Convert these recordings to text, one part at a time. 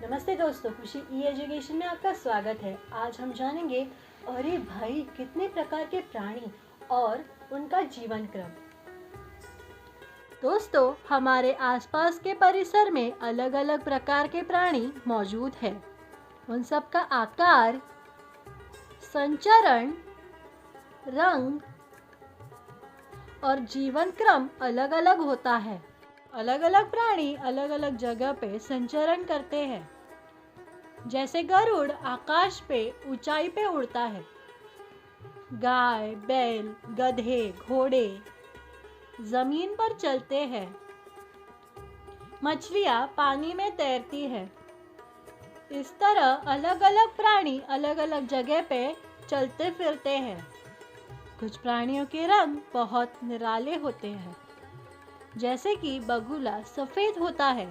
नमस्ते दोस्तों, खुशी ई एजुकेशन में आपका स्वागत है। आज हम जानेंगे अरे भाई कितने प्रकार के प्राणी और उनका जीवन क्रम। दोस्तों, हमारे आसपास के परिसर में अलग अलग प्रकार के प्राणी मौजूद हैं। उन सब का आकार, संचरण, रंग और जीवन क्रम अलग अलग होता है। अलग अलग प्राणी अलग अलग जगह पे संचरण करते हैं। जैसे गरुड़ आकाश पे ऊंचाई पे उड़ता है। गाय, बैल, गधे, घोड़े जमीन पर चलते हैं। मछलियां पानी में तैरती है। इस तरह अलग अलग प्राणी अलग अलग जगह पे चलते फिरते हैं। कुछ प्राणियों के रंग बहुत निराले होते हैं, जैसे कि बगुला सफेद होता है,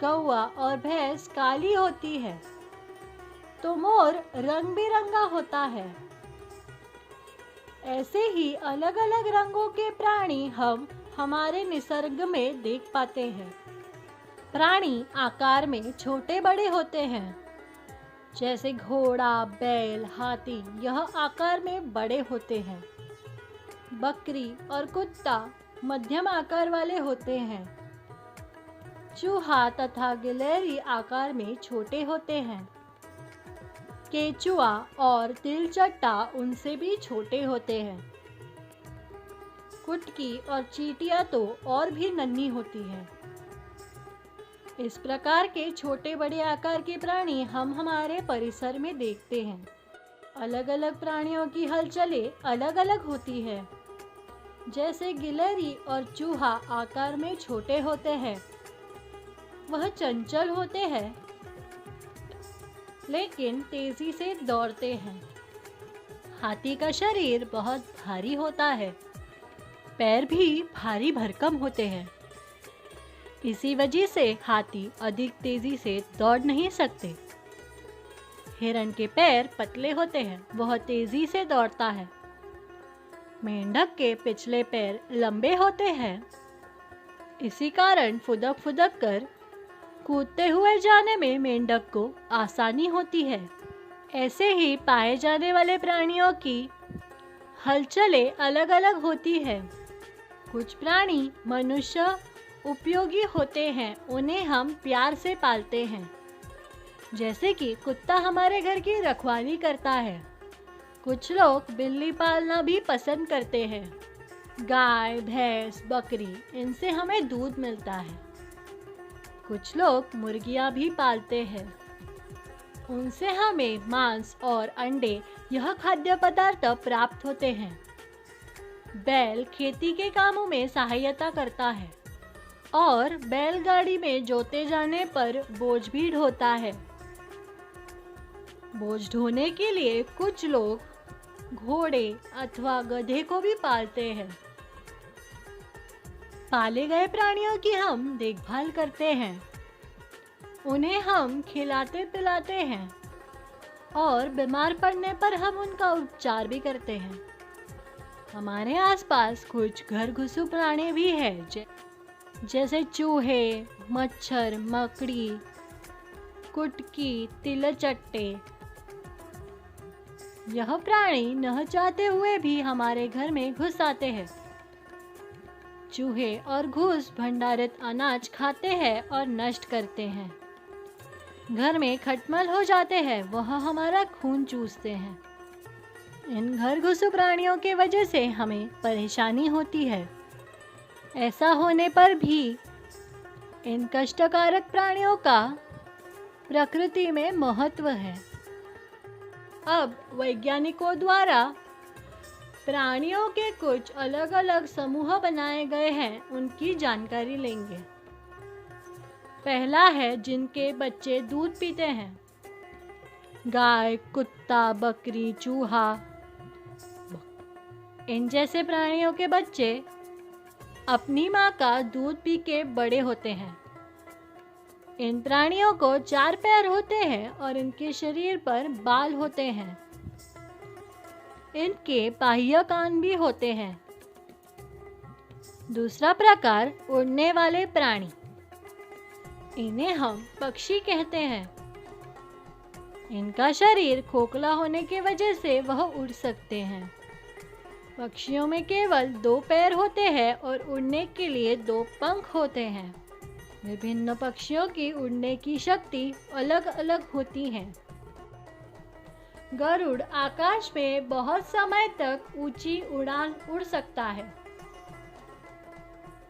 कौवा और भैंस काली होती है, तो मोर रंग बिरंगा होता है। ऐसे ही अलग अलग रंगों के प्राणी हम हमारे निसर्ग में देख पाते हैं। प्राणी आकार में छोटे बड़े होते हैं, जैसे घोड़ा, बैल, हाथी यह आकार में बड़े होते हैं। बकरी और कुत्ता मध्यम आकार वाले होते हैं। चूहा तथा गिलहरी आकार में छोटे होते हैं। केचुआ और तिलचट्टा उनसे भी छोटे होते हैं। कुटकी और चींटियां तो और भी नन्ही होती हैं। इस प्रकार के छोटे बड़े आकार के प्राणी हम हमारे परिसर में देखते हैं। अलग अलग प्राणियों की हलचलें अलग अलग होती है। जैसे गिलहरी और चूहा आकार में छोटे होते हैं, वह चंचल होते हैं लेकिन तेजी से दौड़ते हैं। हाथी का शरीर बहुत भारी होता है, पैर भी भारी भरकम होते हैं। इसी वजह से हाथी अधिक तेजी से दौड़ नहीं सकते। हिरण के पैर पतले होते हैं, वह तेजी से दौड़ता है। मेंढक के पिछले पैर लंबे होते हैं, इसी कारण फुदक फुदक कर कूदते हुए जाने में मेंढक को आसानी होती है। ऐसे ही पाए जाने वाले प्राणियों की हलचलें अलग अलग होती है। कुछ प्राणी मनुष्य उपयोगी होते हैं, उन्हें हम प्यार से पालते हैं। जैसे कि कुत्ता हमारे घर की रखवाली करता है। कुछ लोग बिल्ली पालना भी पसंद करते हैं। गाय, भैंस, बकरी इनसे हमें दूध मिलता है। कुछ लोग मुर्गियां भी पालते हैं, उनसे हमें मांस और अंडे यह खाद्य पदार्थ प्राप्त होते हैं। बैल खेती के कामों में सहायता करता है और बैलगाड़ी में जोते जाने पर बोझ भी ढोता है। बोझ ढोने के लिए कुछ लोग घोड़े अथवा गधे को भी पालते हैं। पाले गए प्राणियों की हम देखभाल करते हैं, उन्हें हम खिलाते पिलाते हैं और बीमार पड़ने पर हम उनका उपचार भी करते हैं। हमारे आसपास कुछ घर घुसू प्राणी भी हैं, जैसे चूहे, मच्छर, मकड़ी, कुटकी, तिलचट्टे। यह प्राणी न चाहते हुए भी हमारे घर में घुस आते हैं। चूहे और घूस भंडारित अनाज खाते हैं और नष्ट करते हैं। घर में खटमल हो जाते हैं, वह हमारा खून चूसते हैं। इन घर घुसू प्राणियों के वजह से हमें परेशानी होती है। ऐसा होने पर भी इन कष्टकारक प्राणियों का प्रकृति में महत्व है। अब वैज्ञानिकों द्वारा प्राणियों के कुछ अलग अलग समूह बनाए गए हैं, उनकी जानकारी लेंगे। पहला है जिनके बच्चे दूध पीते हैं। गाय, कुत्ता, बकरी, चूहा इन जैसे प्राणियों के बच्चे अपनी माँ का दूध पी के बड़े होते हैं। इन प्राणियों को 4 पैर होते हैं और इनके शरीर पर बाल होते हैं। इनके बाह्य कान भी होते हैं। दूसरा प्रकार, उड़ने वाले प्राणी। इन्हें हम पक्षी कहते हैं। इनका शरीर खोखला होने की वजह से वह उड़ सकते हैं। पक्षियों में केवल 2 पैर होते हैं और उड़ने के लिए 2 पंख होते हैं। विभिन्न पक्षियों की उड़ने की शक्ति अलग अलग होती है। गरुड़ आकाश में बहुत समय तक ऊंची उड़ान उड़ सकता है।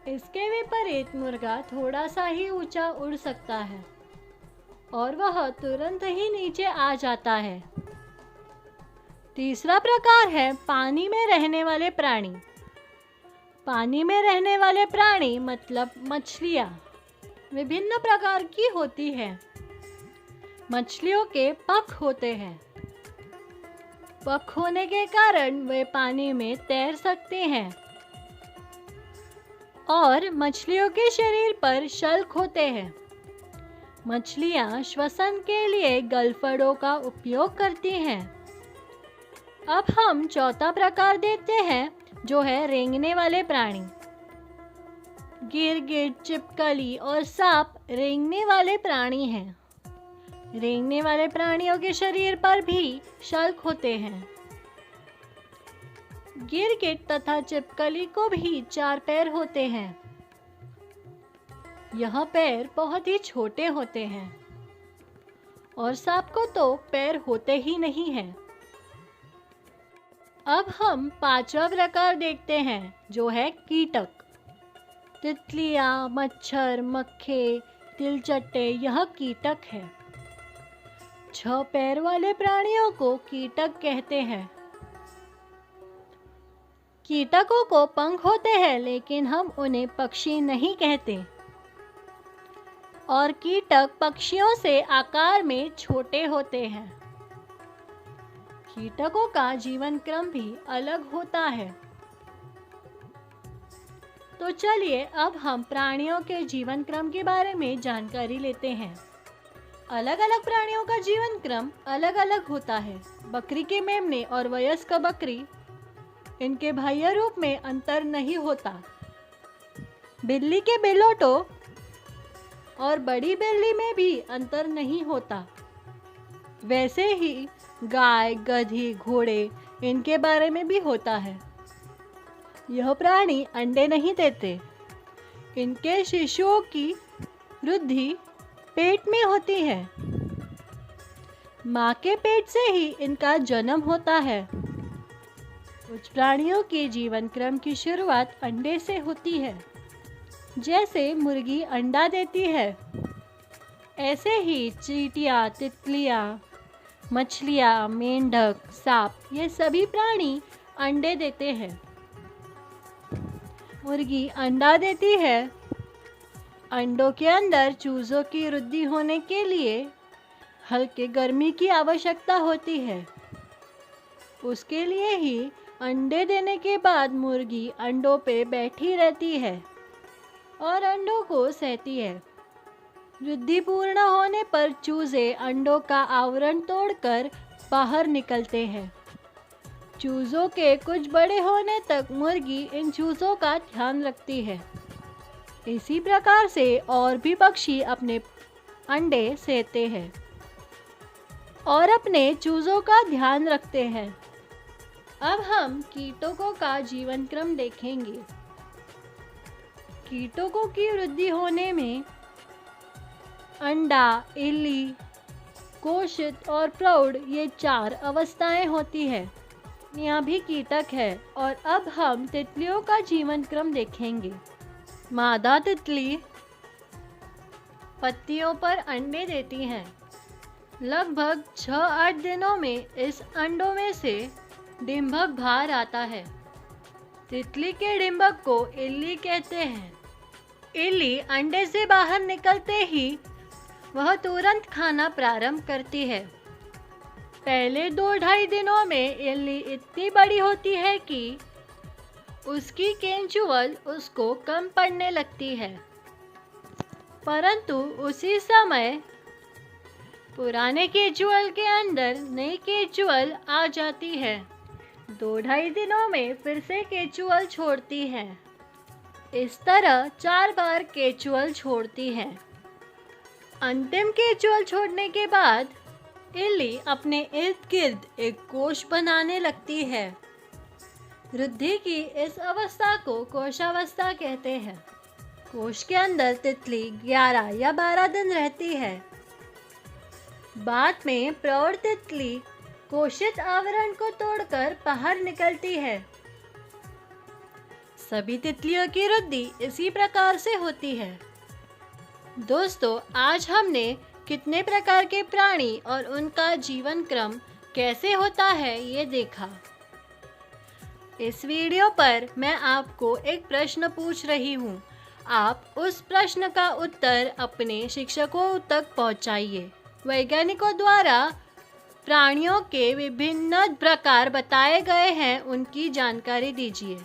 इसके विपरीत मुर्गा थोड़ा सा ही ऊंचा उड़ सकता है और वह तुरंत ही नीचे आ जाता है। तीसरा प्रकार है पानी में रहने वाले प्राणी। पानी में रहने वाले प्राणी मतलब मछलियाँ विभिन्न प्रकार की होती है। मछलियों के पंख होते हैं। पंख होने के कारण वे पानी में तैर सकते हैं और मछलियों के शरीर पर शल्क होते हैं। मछलियाँ श्वसन के लिए गलफड़ों का उपयोग करती हैं। अब हम चौथा प्रकार देखते हैं जो है रेंगने वाले प्राणी। गिरगिट, छिपकली और सांप रेंगने वाले प्राणी हैं। रेंगने वाले प्राणियों के शरीर पर भी शल्क होते हैं। गिरगिट तथा छिपकली को भी 4 पैर होते हैं। यह पैर बहुत ही छोटे होते हैं और सांप को तो पैर होते ही नहीं हैं। अब हम 5वां प्रकार देखते हैं जो है कीटक। तितलियां, मच्छर, मक्खे, तिलचट्टे यह कीटक है। 6 पैर वाले प्राणियों को कीटक कहते हैं। कीटकों को पंख होते हैं लेकिन हम उन्हें पक्षी नहीं कहते और कीटक पक्षियों से आकार में छोटे होते हैं। कीटकों का जीवन क्रम भी अलग होता है। तो चलिए अब हम प्राणियों के जीवन क्रम के बारे में जानकारी लेते हैं। अलग अलग प्राणियों का जीवन क्रम अलग अलग होता है। बकरी के मेमने और वयस्क बकरी, इनके बाह्य रूप में अंतर नहीं होता। बिल्ली के बिल्लोटो और बड़ी बिल्ली में भी अंतर नहीं होता। वैसे ही गाय, गधी, घोड़े इनके बारे में भी होता है। यह प्राणी अंडे नहीं देते। इनके शिशुओं की वृद्धि पेट में होती है। माँ के पेट से ही इनका जन्म होता है। कुछ प्राणियों के जीवन क्रम की शुरुआत अंडे से होती है। जैसे मुर्गी अंडा देती है, ऐसे ही चींटियाँ, तितलियाँ, मछलियाँ, मेंढक, सांप ये सभी प्राणी अंडे देते हैं। मुर्गी अंडा देती है। अंडों के अंदर चूजों की वृद्धि होने के लिए हल्के गर्मी की आवश्यकता होती है। उसके लिए ही अंडे देने के बाद मुर्गी अंडों पे बैठी रहती है और अंडों को सहती है। वृद्धि पूर्ण होने पर चूजे अंडों का आवरण तोड़कर बाहर निकलते हैं। चूजों के कुछ बड़े होने तक मुर्गी इन चूजों का ध्यान रखती है। इसी प्रकार से और भी पक्षी अपने अंडे सेते हैं और अपने चूजों का ध्यान रखते हैं। अब हम कीटकों का जीवन क्रम देखेंगे। कीटकों की वृद्धि होने में अंडा, इल्ली, कोशित और प्रौढ़ ये 4 अवस्थाएं होती है। यहाँ भी कीटक है। और अब हम तितलियों का जीवन क्रम देखेंगे। मादा तितली पत्तियों पर अंडे देती हैं। लगभग 6-8 दिनों में इस अंडों में से डिंभक बाहर आता है। तितली के डिंभक को इल्ली कहते हैं। इल्ली अंडे से बाहर निकलते ही वह तुरंत खाना प्रारंभ करती है। पहले 2-2.5 दिनों में इल्ली इतनी बड़ी होती है कि उसकी केंचुअल उसको कम पड़ने लगती है, परंतु उसी समय पुराने केचुअल के अंदर नई केचुअल आ जाती है। 2-2.5 दिनों में फिर से केचुअल छोड़ती है। इस तरह 4 बार केचुअल छोड़ती है। अंतिम केचुएल छोड़ने के बाद इल्ली अपने इर्द गिर्द एक कोश बनाने लगती है। वृद्धि की इस अवस्था को कोशावस्था कहते हैं। कोश के अंदर तितली 11 या 12 दिन रहती है। बाद में प्रौढ़ तितली कोशित आवरण को तोड़कर बाहर निकलती है। सभी तितलियों की वृद्धि इसी प्रकार से होती है। दोस्तों, आज हमने कितने प्रकार के प्राणी और उनका जीवन क्रम कैसे होता है ये देखा। इस वीडियो पर मैं आपको एक प्रश्न पूछ रही हूँ। आप उस प्रश्न का उत्तर अपने शिक्षकों तक पहुँचाइए। वैज्ञानिकों द्वारा प्राणियों के विभिन्न प्रकार बताए गए हैं, उनकी जानकारी दीजिए।